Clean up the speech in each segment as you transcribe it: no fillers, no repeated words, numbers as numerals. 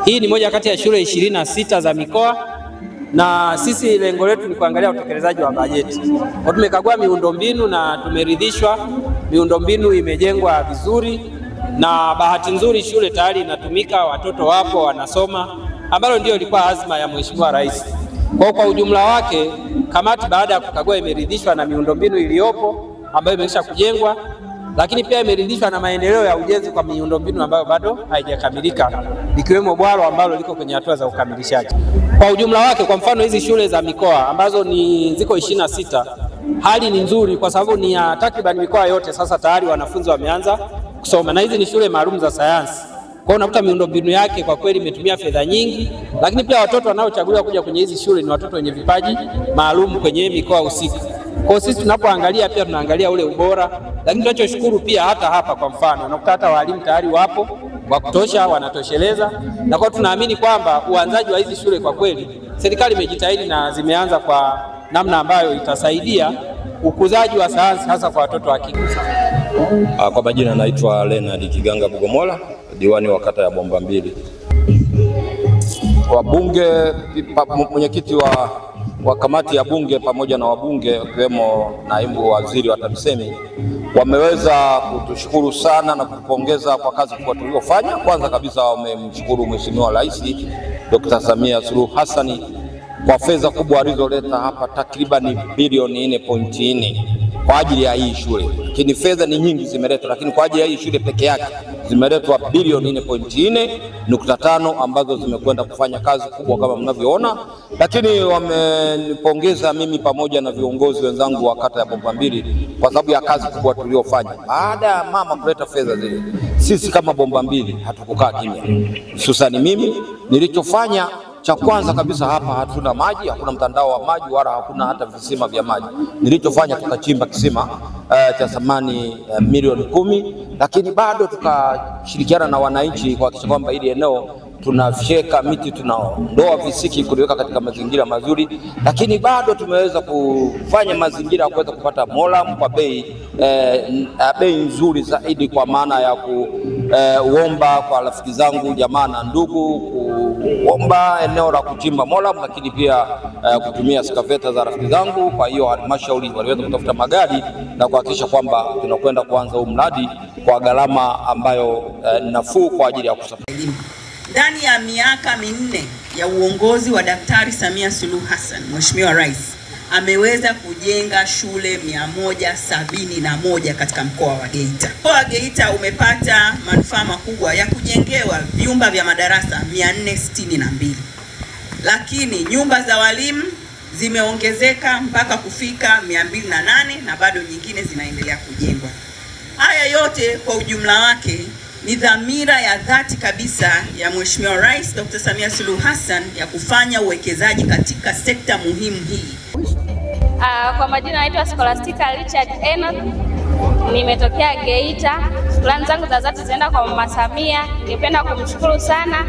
Hii ni moja kati ya shule 26 za mikoa, na sisi lengo letu ni kuangalia utekelezaji wa bajeti. Kwa tumekagua miundombinu na tumeridhishwa miundombinu imejengwa vizuri, na bahati nzuri shule tayari inatumika, watoto wapo wanasoma, ambalo ndio ilikuwa azma ya Mheshimiwa Rais. Kwa ujumla wake, kamati baada ya kukagua imeridhishwa na miundombinu iliyopo ambayo imesha kujengwa, lakini pia imeridhishwa na maendeleo ya ujenzi kwa miundombinu ambayo bado haijakamilika, ikiwemo bwalo ambalo liko kwenye hatua za ukamilishaji. Kwa ujumla wake, kwa mfano hizi shule za mikoa ambazo ziko 26, hali ni nzuri kwa sababu ni ya takriban mikoa yote. Sasa tayari wanafunzi wameanza kusoma, na hizi ni shule maalum za sayansi. Kwa unakuta miundombinu yake kwa kweli imetumia fedha nyingi, lakini pia watoto wanaochaguliwa kuja kwenye hizi shule ni watoto wenye vipaji maalum kwenye mikoa husika. Kwa sisi tunapoangalia pia tunaangalia ule ubora, lakini tunachoshukuru pia hata hapa kwa mfano unakuta hata walimu tayari wapo wa kutosha, wanatosheleza, na kwa tunaamini kwamba uanzaji wa hizi shule kwa kweli serikali imejitahidi na zimeanza kwa namna ambayo itasaidia ukuzaji wa sayansi hasa kwa watoto wa kike. Kwa majina naitwa Leonard Kiganga Bugomola, diwani wa kata ya Bomba Mbili. Wabunge, mwenyekiti wa kamati ya bunge pamoja na wabunge wakiwemo naibu waziri wa TAMISEMI wameweza kutushukuru sana na kutupongeza kwa kazi kubwa tuliyofanya. Kwanza kabisa wamemshukuru Mheshimiwa Rais Dr. Samia Suluhu Hassan kwa fedha kubwa alizoleta hapa, takriban bilioni 4.4 kwa ajili ya hii shule. Lakini fedha ni nyingi zimeletwa, lakini kwa ajili ya hii shule peke yake zimeletwa bilioni 4.5 ambazo zimekwenda kufanya kazi kubwa kama mnavyoona. Lakini wamenipongeza mimi pamoja na viongozi wenzangu wa kata ya Bomba Mbili kwa sababu ya kazi kubwa tuliyofanya. Baada ya mama kuleta fedha zile, sisi kama Bomba Mbili hatukukaa kimya. Hususani mimi nilichofanya, cha kwanza kabisa, hapa hatuna maji, hakuna mtandao wa maji wala hakuna hata visima vya maji. Nilichofanya tukachimba kisima cha thamani milioni 10, lakini bado tukashirikiana na wananchi kuhakikisha kwamba hili eneo tunafyeka miti, tunaondoa visiki kuliweka katika mazingira mazuri, lakini bado tumeweza kufanya mazingira ya kuweza kupata molam kwa bei nzuri zaidi, kwa maana ya kuomba kwa rafiki zangu, jamaa na ndugu, kuomba eneo la kuchimba molam, lakini pia kutumia skaveta za rafiki zangu. Kwa hiyo halmashauri waliweza kutafuta magari na kuhakikisha kwamba tunakwenda kuanza huu mradi kwa gharama ambayo nafuu kwa ajili ya kusafiri. Ndani ya miaka minne ya uongozi wa Daktari Samia Suluhu Hassan, Mheshimiwa Rais ameweza kujenga shule 171 katika mkoa wa Geita. Mkoa wa Geita umepata manufaa makubwa ya kujengewa vyumba vya madarasa 462, lakini nyumba za walimu zimeongezeka mpaka kufika 208 na bado nyingine zinaendelea kujengwa. Haya yote kwa ujumla wake ni dhamira ya dhati kabisa ya Mheshimiwa Rais Dr. Samia Suluhu Hassan ya kufanya uwekezaji katika sekta muhimu hii. Kwa majina naitwa Scholastica Richard Enoch, nimetokea Geita. Shukrani zangu za dhati zinaenda kwa Mama Samia. Ningependa kumshukuru sana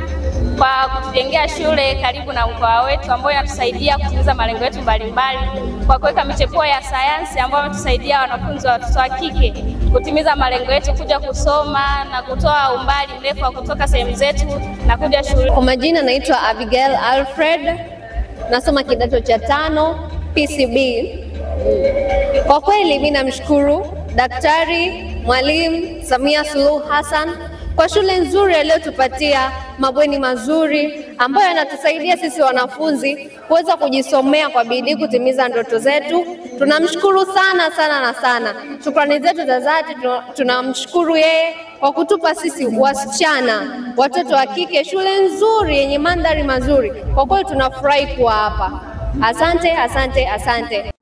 kwa kutujengea shule karibu na mkoa wetu ambayo inatusaidia kutimiza malengo yetu mbalimbali, kwa kuweka michepuo ya sayansi ambayo inatusaidia wanafunzi wa watoto wa kike kutimiza malengo yetu, kuja kusoma na kutoa umbali mrefu wa kutoka sehemu zetu na kuja shule. Kwa majina naitwa Abigail Alfred, nasoma kidato cha 5 PCB. Kwa kweli mimi namshukuru Daktari Mwalimu Samia Suluhu Hassan kwa shule nzuri aliyotupatia, mabweni mazuri ambayo yanatusaidia sisi wanafunzi kuweza kujisomea kwa bidii kutimiza ndoto zetu. Tunamshukuru sana sana na sana. Shukrani zetu za dhati tunamshukuru yeye kwa kutupa sisi wasichana, watoto wa kike, shule nzuri yenye mandhari mazuri. Kwa kweli tunafurahi kuwa hapa. Asante, asante, asante.